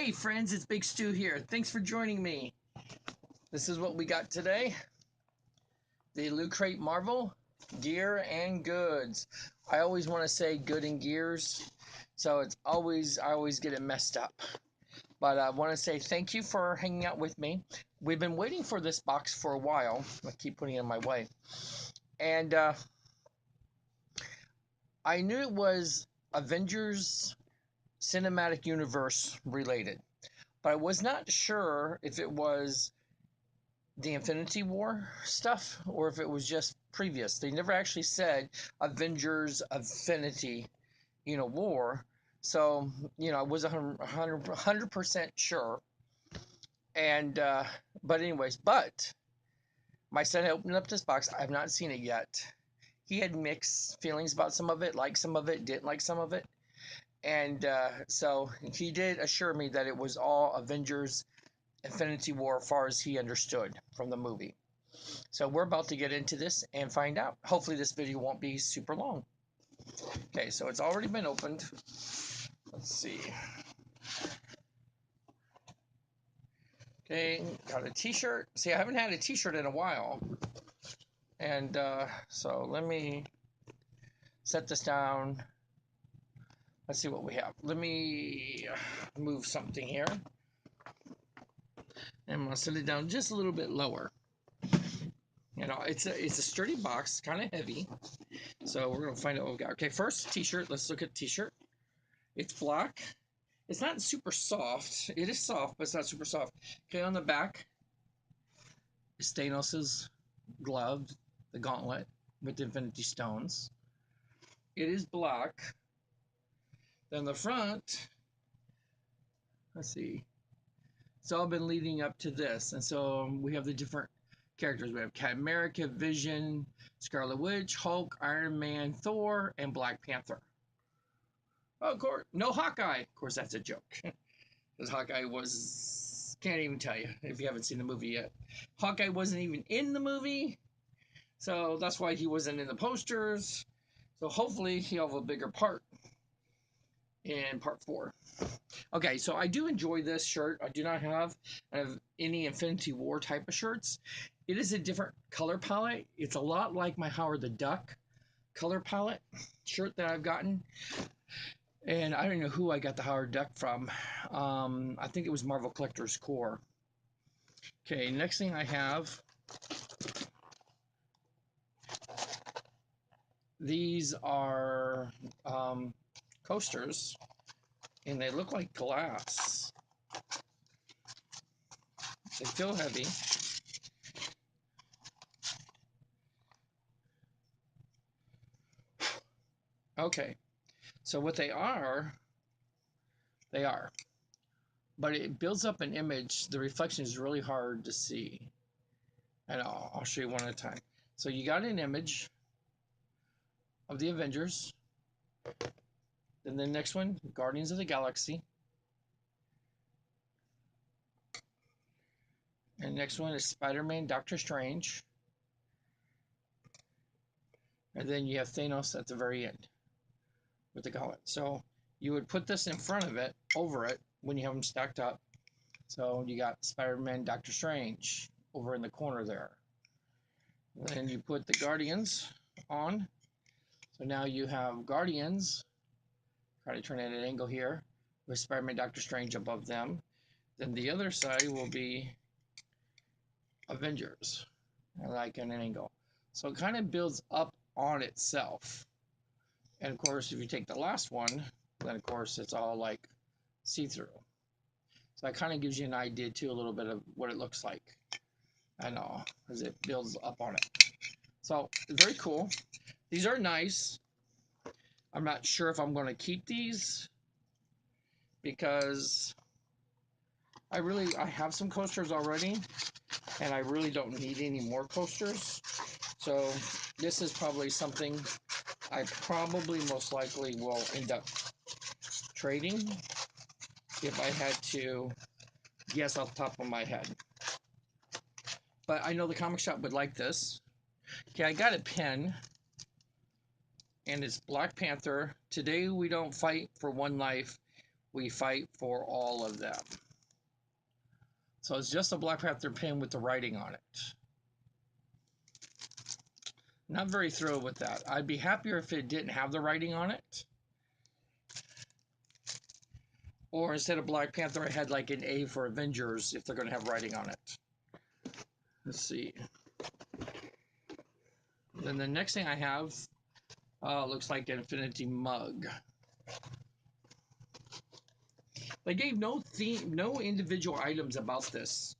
Hey friends, it's Big Stu here. Thanks for joining me. This is what we got today. The LootCrate Marvel Gear and Goods. I always want to say good and gears, so I always get it messed up. But I want to say thank you for hanging out with me. We've been waiting for this box for a while. I keep putting it in my way. And I knew it was Avengers Cinematic Universe related, but I was not sure if it was the Infinity War stuff or if it was just previous. They never actually said Avengers Infinity, War. So, I was 100% sure. And, but my son had opened up this box. I have not seen it yet. He had mixed feelings about some of it, liked some of it, didn't like some of it. And so he did assure me that it was all Avengers Infinity War as far as he understood from the movie. So we're about to get into this and find out. Hopefully this video won't be super long. Okay, so it's already been opened. Let's see. Okay, got a t-shirt. See, I haven't had a t-shirt in a while. And so let me set this down. Let's see what we have. Let me move something here. And I'm going to set it down just a little bit lower. It's a sturdy box, kind of heavy. So we're going to find out what we got. Okay, first t-shirt. Let's look at the t-shirt. It's black. It's not super soft. It is soft, but it's not super soft. Okay, on the back is Thanos' glove, the gauntlet with the Infinity Stones. It is black. Then the front, let's see. It's all been leading up to this. And so we have the different characters. We have Captain America, Vision, Scarlet Witch, Hulk, Iron Man, Thor, and Black Panther. Oh, of course, no Hawkeye. Of course, that's a joke. Because Hawkeye can't even tell you if you haven't seen the movie yet. Hawkeye wasn't even in the movie. So that's why he wasn't in the posters. So hopefully he'll have a bigger part in part 4. Okay, so I do enjoy this shirt. I do not have any Infinity War type of shirts. It is a different color palette. It's a lot like my Howard the Duck color palette shirt that I've gotten. And I don't know who I got the Howard Duck from. I think it was Marvel Collector's Core. Okay, next thing I have. These are coasters. And they look like glass. They feel heavy. Okay. So what they are. But it builds up an image. The reflection is really hard to see. And I'll show you one at a time. So you got an image of the Avengers. Then the next one, Guardians of the Galaxy. And the next one is Spider-Man, Doctor Strange. And then you have Thanos at the very end with the gauntlet. So you would put this in front of it, over it, when you have them stacked up. So you got Spider-Man, Doctor Strange over in the corner there. Then you put the Guardians on. So now you have Guardians. Try to turn it at an angle here with Spider-Man, Doctor Strange above them. Then the other side will be Avengers, like in an angle. So it kind of builds up on itself. And of course, if you take the last one, then of course it's all like see-through. So that kind of gives you an idea too, a little bit of what it looks like. I know, as it builds up on it. So very cool. These are nice. I'm not sure if I'm going to keep these because I have some coasters already, and I really don't need any more coasters. So this is probably something I probably most likely will end up trading if I had to guess off the top of my head. But I know the comic shop would like this. Okay, I got a pen, and it's Black Panther. Today we don't fight for one life, we fight for all of them. So it's just a Black Panther pin with the writing on it. Not very thrilled with that. I'd be happier if it didn't have the writing on it. Or instead of Black Panther, I had like an A for Avengers if they're going to have writing on it. Let's see. Then the next thing I have looks like an Infinity mug. They gave no theme, no individual items about this.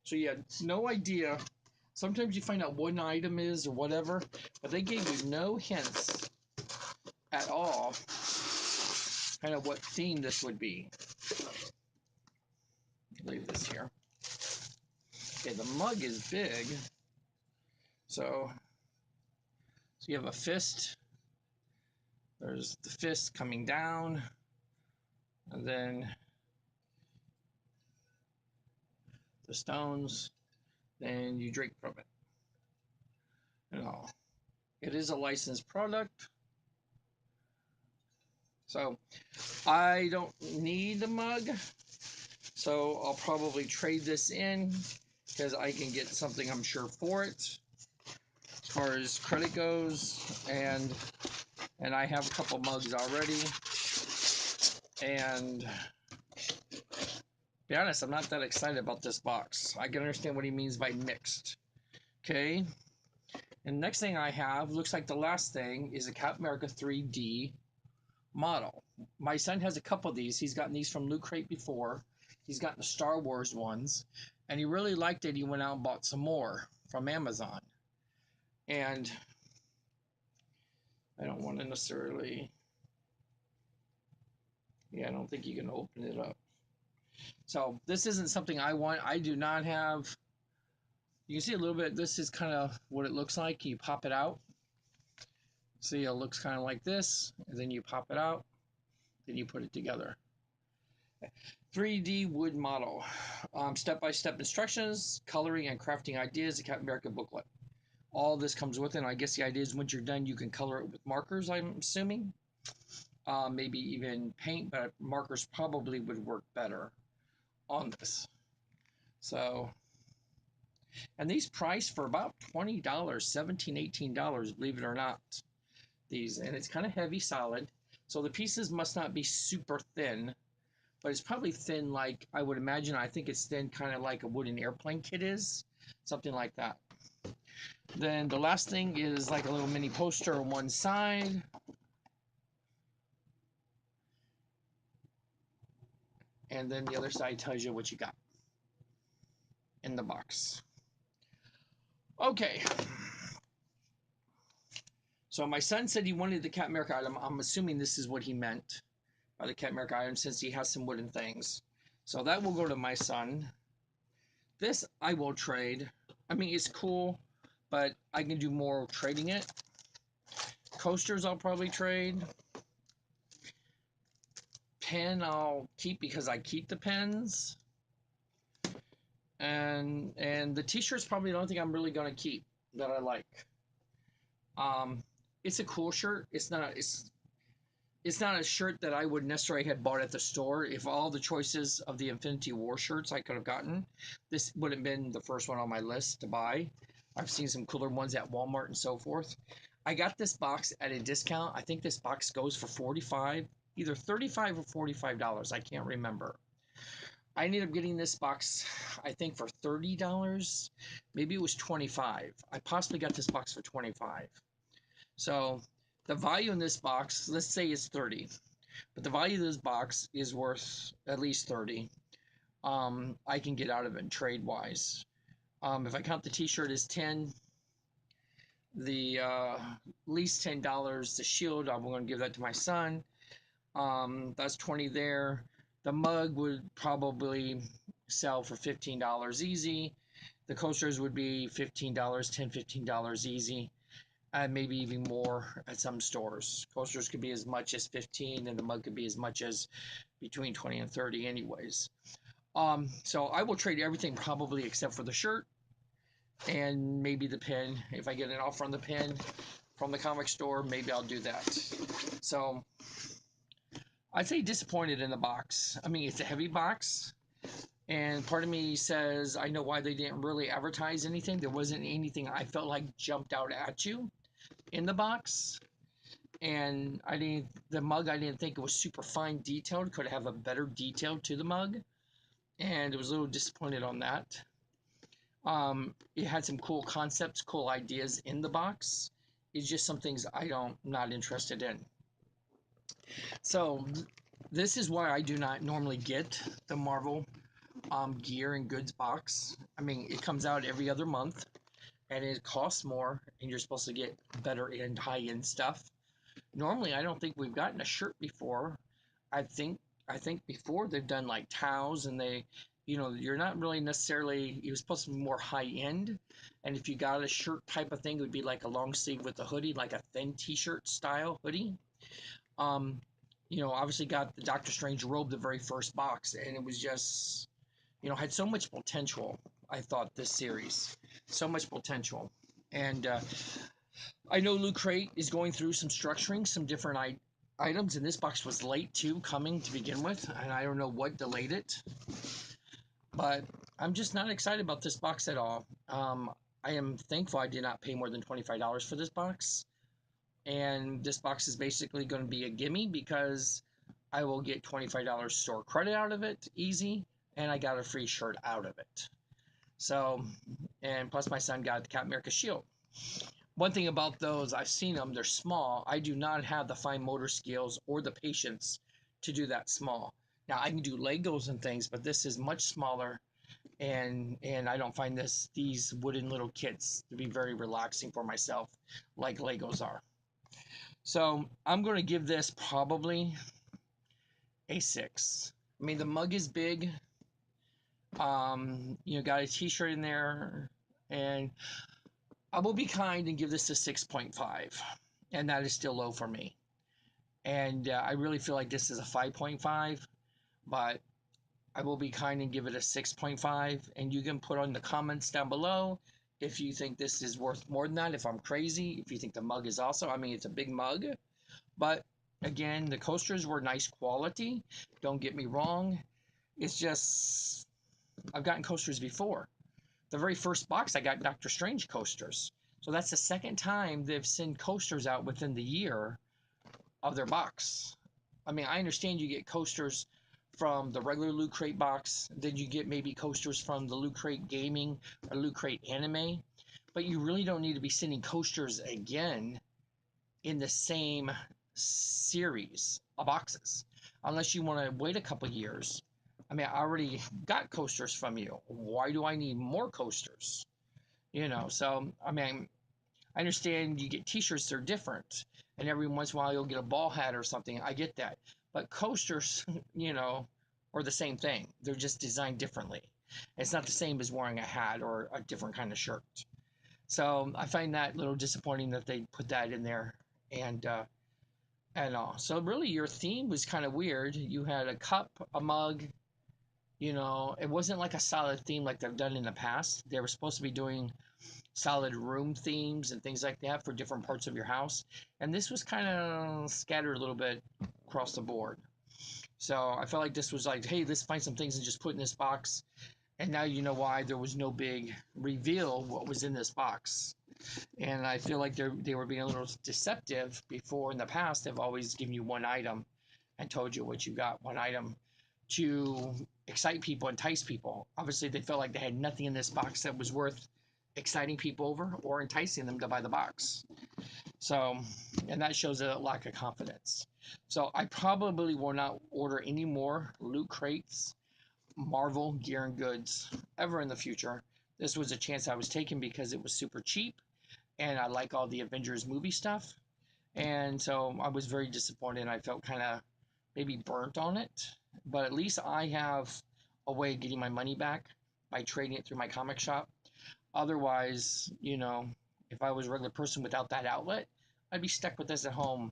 So you had no idea. Sometimes you find out what an item is or whatever, but they gave you no hints at all kind of what theme this would be. Leave this here. Okay, the mug is big. So you have a fist. There's the fist coming down. And then the stones. Then you drink from it. You know, it is a licensed product. So I don't need the mug. So I'll probably trade this in because I can get something I'm sure for it as far as credit goes, and I have a couple mugs already, and to be honest, I'm not that excited about this box. I can understand what he means by mixed. Okay, and next thing I have looks like the last thing is a Captain America 3D model. My son has a couple of these. He's gotten these from LootCrate before. He's gotten the Star Wars ones, and he really liked it. He went out and bought some more from Amazon. And I don't want to necessarily, yeah, I don't think you can open it up. So this isn't something I want. I do not have, you can see a little bit, this is kind of what it looks like. You pop it out. See, it looks kind of like this, and then you pop it out, then you put it together. 3D wood model, step-by-step instructions, coloring and crafting ideas, the Captain America booklet. All this comes with it, and I guess the idea is once you're done, you can color it with markers, I'm assuming. Maybe even paint, but markers probably would work better on this. So, and these priced for about $20, $17, $18, believe it or not. These, and it's kind of heavy, solid. So the pieces must not be super thin, but it's probably thin like I would imagine. I think it's thin kind of like a wooden airplane kit is, something like that. Then the last thing is like a little mini poster on one side. And then the other side tells you what you got in the box. Okay. So my son said he wanted the Captain America item. I'm assuming this is what he meant by the Captain America item since he has some wooden things. So that will go to my son. This I will trade. I mean, it's cool, but I can do more trading it. Coasters I'll probably trade. Pen I'll keep because I keep the pens. And the t-shirt's probably the only thing I'm really going to keep that I like. It's a cool shirt. It's not a shirt that I would necessarily have bought at the store. If all the choices of the Infinity War shirts I could have gotten, this would have been the first one on my list to buy. I've seen some cooler ones at Walmart and so forth. I got this box at a discount. I think this box goes for $45, either $35 or $45. I can't remember. I ended up getting this box, I think, for $30. Maybe it was $25. I possibly got this box for $25. So the value in this box, let's say it's $30, but the value of this box is worth at least $30. I can get out of it trade-wise. If I count the t-shirt as $10, the least $10, the shield, I'm going to give that to my son. That's $20 there. The mug would probably sell for $15 easy. The coasters would be $15, $10, $15 easy. And maybe even more at some stores. Coasters could be as much as 15, and the mug could be as much as between 20 and 30 anyways. So I will trade everything probably except for the shirt and maybe the pen. If I get an offer on the pen from the comic store, maybe I'll do that. So I'd say disappointed in the box. I mean, it's a heavy box, and part of me says I know why they didn't really advertise anything. There wasn't anything I felt like jumped out at you in the box, and the mug. I didn't think it was super fine detailed. Could have a better detail to the mug, and I was a little disappointed on that. It had some cool concepts, cool ideas in the box. It's just some things not interested in. So this is why I do not normally get the Marvel gear and goods box. I mean, it comes out every other month, and it costs more, and you're supposed to get better and high end stuff. Normally, I don't think we've gotten a shirt before. I think I think before they've done like towels, and you're not really necessarily. It was supposed to be more high end, and if you got a shirt type of thing, it would be like a long sleeve with a hoodie, like a thin T-shirt style hoodie. Um, Obviously got the Doctor Strange robe, the very first box, and it was just, had so much potential. I thought this series, so much potential, and I know LootCrate is going through some structuring, some different items, and this box was late too, coming to begin with, and I don't know what delayed it, but I'm just not excited about this box at all. I am thankful I did not pay more than $25 for this box, and this box is basically going to be a gimme because I will get $25 store credit out of it easy, and I got a free shirt out of it. So, and plus my son got the Captain America shield. One thing about those, I've seen them, they're small. I do not have the fine motor skills or the patience to do that small. Now I can do Legos and things, but this is much smaller, and I don't find these wooden little kits to be very relaxing for myself like Legos are. So I'm going to give this probably a 6. I mean, the mug is big. Got a T-shirt in there, and I will be kind and give this a 6.5, and that is still low for me. And I really feel like this is a 5.5, but I will be kind and give it a 6.5. And you can put on the comments down below if you think this is worth more than that. If I'm crazy, if you think the mug is also, I mean, it's a big mug, but again, the coasters were nice quality. Don't get me wrong. It's just, I've gotten coasters before. The very first box, I got Doctor Strange coasters. So that's the second time they've sent coasters out within the year of their box. I mean, I understand you get coasters from the regular Loot Crate box, then you get maybe coasters from the Loot Crate Gaming or Loot Crate Anime, but you really don't need to be sending coasters again in the same series of boxes unless you want to wait a couple years. I mean, I already got coasters from you. Why do I need more coasters? So I mean, I understand you get T-shirts; they're different, and every once in a while you'll get a ball hat or something. I get that, but coasters, are the same thing. They're just designed differently. It's not the same as wearing a hat or a different kind of shirt. So I find that a little disappointing that they put that in there, and all. So really, your theme was kind of weird. You had a cup, a mug. It wasn't like a solid theme like they've done in the past. They were supposed to be doing solid room themes and things like that for different parts of your house. And this was kind of scattered a little bit across the board. So I felt like this was like, hey, let's find some things and just put in this box. And now you know why there was no big reveal what was in this box. And I feel like they were being a little deceptive before. In the past, they've always given you one item and told you what you got, one item to excite people, entice people. Obviously, they felt like they had nothing in this box that was worth exciting people over or enticing them to buy the box. So, and that shows a lack of confidence. So I probably will not order any more Loot Crates, Marvel gear and goods ever in the future. This was a chance I was taking because it was super cheap and I like all the Avengers movie stuff. And so I was very disappointed. I felt kind of maybe burnt on it, but at least I have a way of getting my money back by trading it through my comic shop. Otherwise, if I was a regular person without that outlet, I'd be stuck with this at home.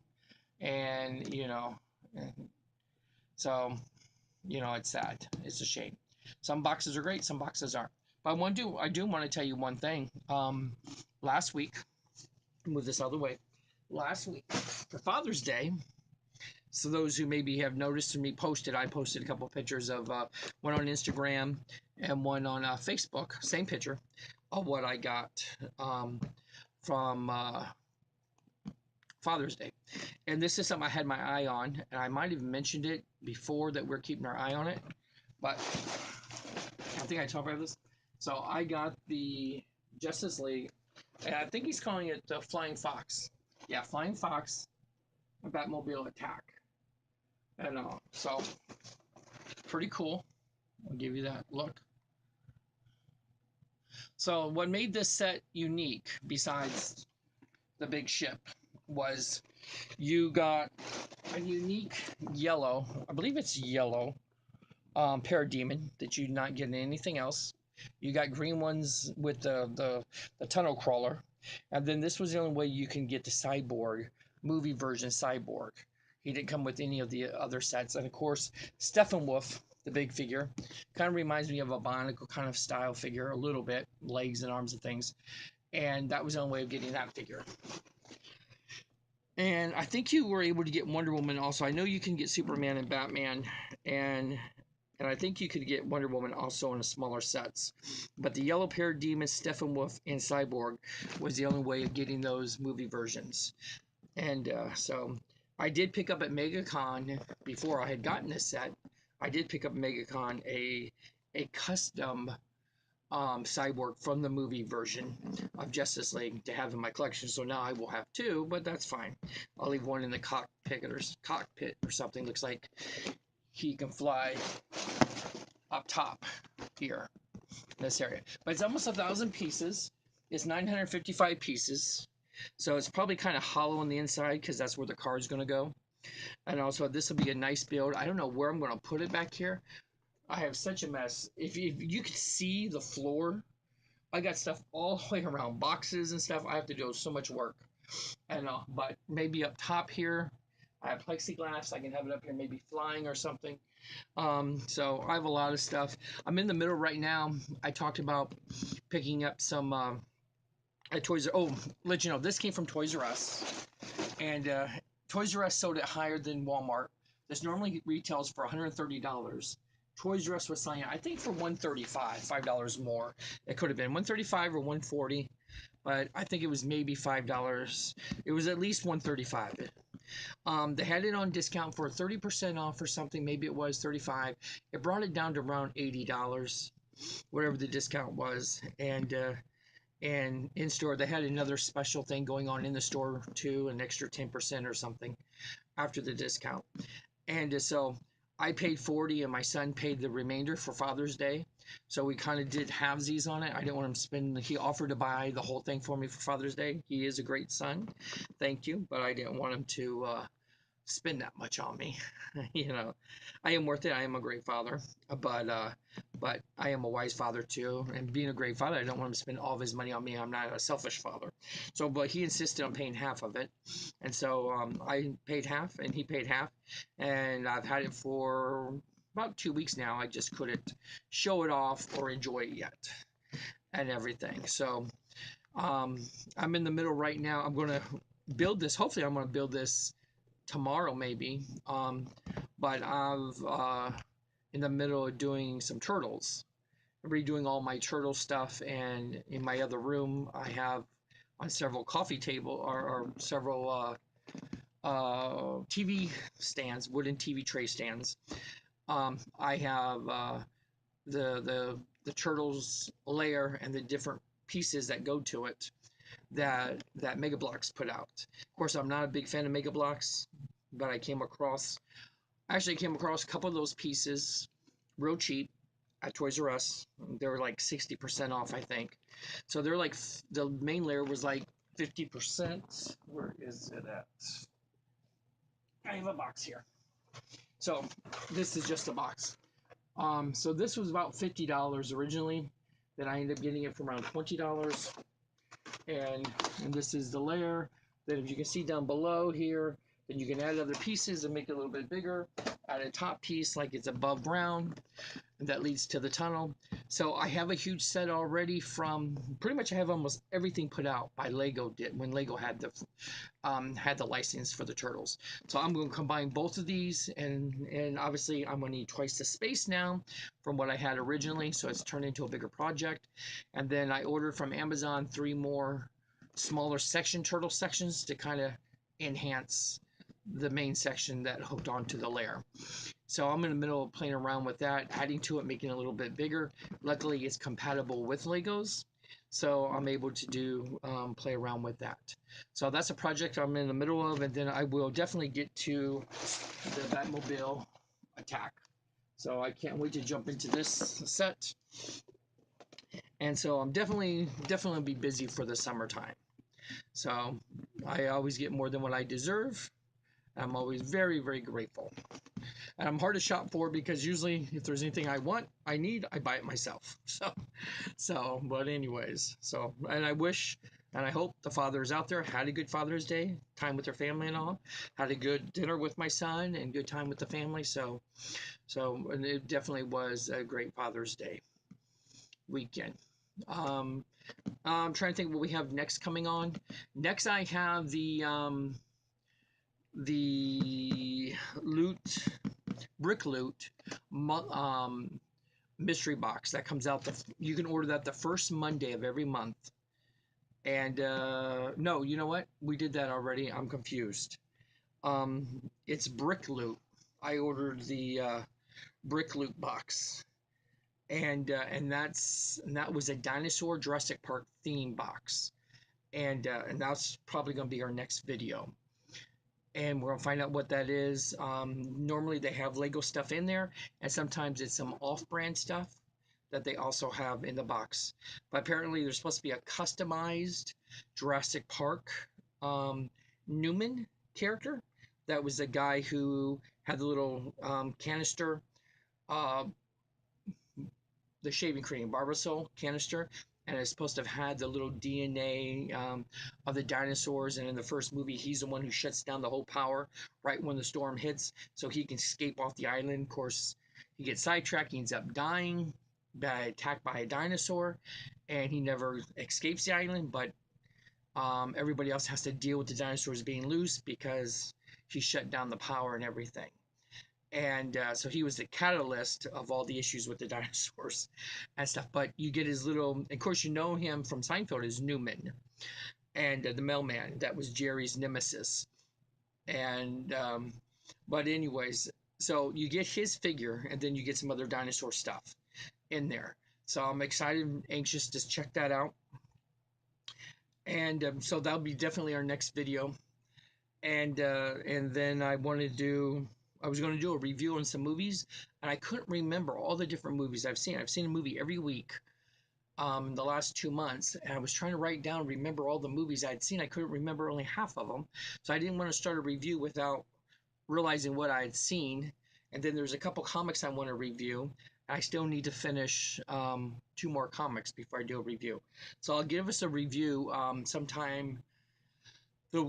And, so, it's sad. It's a shame. Some boxes are great, some boxes aren't. But I do want to tell you one thing. Last week, move this out of the way. Last week, for Father's Day, So those who maybe have noticed me posted, I posted a couple of pictures of one on Instagram and one on Facebook, same picture of what I got from Father's Day. And this is something I had my eye on, and I might have mentioned it before that we're keeping our eye on it, but I think I talked about this. So I got the Justice League, and I think he's calling it the Flying Fox. Yeah, Flying Fox Batmobile Attack. And so pretty cool. I'll give you that look. So what made this set unique, besides the big ship, was you got a unique yellow, I believe it's yellow, Parademon that you not get in anything else. You got green ones with the tunnel crawler, and then this was the only way you can get the Cyborg movie version Cyborg. He didn't come with any of the other sets, and of course Steppenwolf, the big figure, kind of reminds me of a Bionicle kind of style figure a little bit, legs and arms and things, and that was the only way of getting that figure. And I think you were able to get Wonder Woman also. I know you can get Superman and Batman, and I think you could get Wonder Woman also in a smaller sets. But the Yellow Parademon, Steppenwolf, and Cyborg was the only way of getting those movie versions. And so I did pick up at MegaCon, before I had gotten this set, I did pick up at MegaCon a custom Cyborg from the movie version of Justice League to have in my collection. So now I will have two, but that's fine. I'll leave one in the cockpit or something. Looks like he can fly up top here in this area. But it's almost 1,000 pieces. It's 955 pieces. So it's probably kind of hollow on the inside because that's where the card's going to go. And also this will be a nice build. I don't know where I'm going to put it back here. I have such a mess. If you could see the floor, I got stuff all the way around, boxes and stuff. I have to do so much work. And but maybe up top here, I have plexiglass. I can have it up here, maybe flying or something. So I have a lot of stuff. I'm in the middle right now. I talked about picking up some at Toys R Us. Oh, let you know, this came from Toys R Us. And Toys R Us sold it higher than Walmart. This normally retails for $130. Toys R Us was selling it, I think, for $135, $5 more. It could have been $135 or $140, but I think it was maybe $5. It was at least $135. They had it on discount for 30% off or something. Maybe it was $35. It brought it down to around $80, whatever the discount was. And in store, they had another special thing going on in the store too, an extra 10% or something after the discount. And so I paid $40 and my son paid the remainder for Father's Day. So we kind of did halvesies on it. I didn't want him to spend, he offered to buy the whole thing for me for Father's Day. He is a great son. Thank you. But I didn't want him to spend that much on me. You know, I am worth it. I am a great father, but I am a wise father too. And being a great father, I don't want him to spend all of his money on me. I'm not a selfish father. So, but he insisted on paying half of it, and so I paid half, and he paid half, and I've had it for about 2 weeks now. I just couldn't show it off or enjoy it yet, and everything. So, I'm in the middle right now. I'm gonna build this. Hopefully, I'm gonna build this tomorrow maybe, but I've in the middle of doing some turtles, redoing all my turtle stuff, and in my other room I have on several coffee table or several TV stands, wooden TV tray stands. I have the turtles layer and the different pieces that go to it that Mega Bloks put out. Of course, I'm not a big fan of Mega Bloks, but I came across a couple of those pieces real cheap at Toys R Us. They were like 60% off, I think. So they're like, the main layer was like 50%. Where is it at? I have a box here. So this is just a box. So this was about $50 originally. Then I ended up getting it for around $20. And this is the layer. Then if you can see down below here, And you can add other pieces and make it a little bit bigger. Add a top piece like it's above ground, and that leads to the tunnel. So I have a huge set already from pretty much I have almost everything put out by Lego did when Lego had the license for the turtles. So I'm going to combine both of these, and obviously I'm going to need twice the space now from what I had originally, so it's turned into a bigger project. And then I ordered from Amazon 3 more smaller turtle sections to kind of enhance the main section that hooked onto the layer. So I'm in the middle of playing around with that, adding to it, making it a little bit bigger. Luckily, it's compatible with Legos, so I'm able to play around with that. So that's a project I'm in the middle of, and then I will definitely get to the Batmobile attack. So I can't wait to jump into this set. And so I'm definitely be busy for the summertime. So I always get more than what I deserve. I'm always very, very grateful. And I'm hard to shop for because usually if there's anything I want, I need, I buy it myself. But anyways, and I wish and I hope the fathers out there had a good Father's Day, time with their family and all, had a good dinner with my son and good time with the family. And it definitely was a great Father's Day weekend. I'm trying to think what we have next coming on. Next, I have the brick loot mystery box that comes out. You can order that the first Monday of every month. And no, you know what? We did that already. I'm confused. It's brick loot. I ordered the brick loot box, and that was a dinosaur Jurassic Park theme box, and that's probably going to be our next video. And we're going to find out what that is. Normally they have Lego stuff in there, and sometimes it's some off-brand stuff that they also have in the box. But apparently there's supposed to be a customized Jurassic Park Newman character. That was the guy who had the little canister, the shaving cream, Barbasol canister, and it's supposed to have had the little DNA of the dinosaurs. And in the first movie, he's the one who shuts down the whole power right when the storm hits, so he can escape off the island. Of course, he gets sidetracked, he ends up dying, attacked by a dinosaur, and he never escapes the island. But everybody else has to deal with the dinosaurs being loose because he shut down the power and everything. And so he was the catalyst of all the issues with the dinosaurs and stuff. But you get his little, of course, you know him from Seinfeld as Newman, and the mailman. That was Jerry's nemesis. And but anyways, so you get his figure, and then you get some other dinosaur stuff in there. So I'm excited and anxious to check that out. And so that'll be definitely our next video. And then I was going to do a review on some movies, and I couldn't remember all the different movies I've seen. I've seen a movie every week the last 2 months, and I was trying to write down, remember all the movies I'd seen. I couldn't remember only half of them, so I didn't want to start a review without realizing what I had seen. And then there's a couple comics I want to review. I still need to finish 2 more comics before I do a review. So I'll give us a review sometime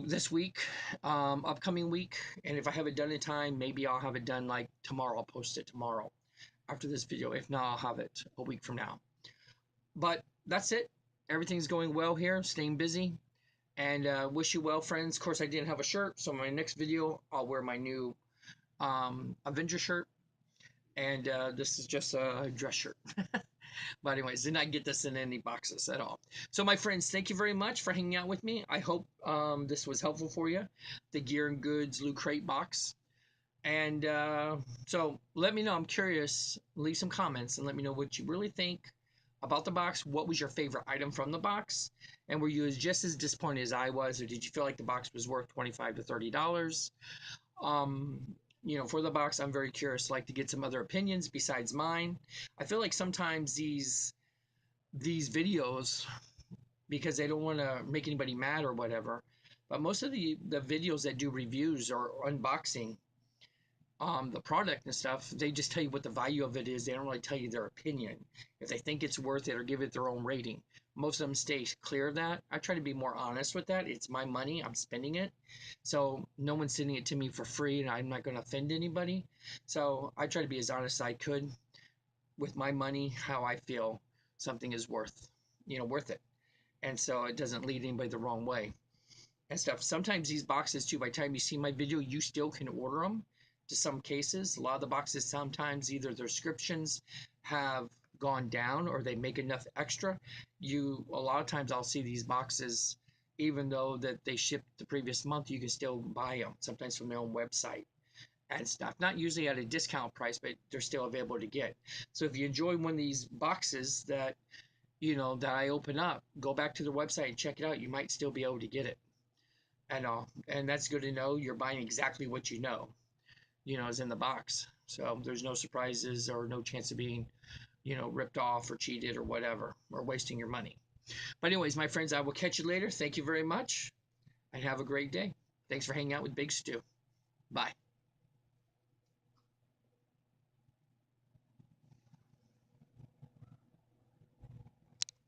this week, upcoming week, and if I have it done in time, maybe I'll have it done like tomorrow. I'll post it tomorrow after this video. If not, I'll have it a week from now. But that's it. Everything's going well here, staying busy, and wish you well, friends. Of course, I didn't have a shirt, so in my next video, I'll wear my new Avengers shirt, and this is just a dress shirt. But anyways, did not get this in any boxes at all. So my friends, thank you very much for hanging out with me. I hope this was helpful for you, the Gear and Goods LootCrate box. And so let me know. I'm curious. Leave some comments and let me know what you really think about the box. What was your favorite item from the box? And were you just as disappointed as I was, or did you feel like the box was worth $25 to $30? For the box, I'm very curious. I'd like to get some other opinions besides mine. I feel like sometimes these videos, because they don't want to make anybody mad or whatever, but most of the videos that do reviews or unboxing the product and stuff, they just tell you what the value of it is. They don't really tell you their opinion. If they think it's worth it or give it their own rating. Most of them stay clear of that. I try to be more honest with that. It's my money. I'm spending it. So no one's sending it to me for free and I'm not going to offend anybody. So I try to be as honest as I could with my money, how I feel something is worth it. And so it doesn't lead anybody the wrong way and stuff. Sometimes these boxes too, by the time you see my video, you still can order them to some cases. A lot of the boxes, sometimes either their descriptions have gone down or they make enough extra. A lot of times I'll see these boxes, even though that they shipped the previous month, you can still buy them, sometimes from their own website and stuff. Not usually at a discount price, but they're still available to get. So if you enjoy one of these boxes that, that I open up, go back to the website and check it out. You might still be able to get it. And that's good to know. You're buying exactly what is in the box. So there's no surprises or no chance of being, ripped off or cheated or whatever, or wasting your money. But anyways, my friends, I will catch you later. Thank you very much and have a great day. Thanks for hanging out with Big Stu. Bye.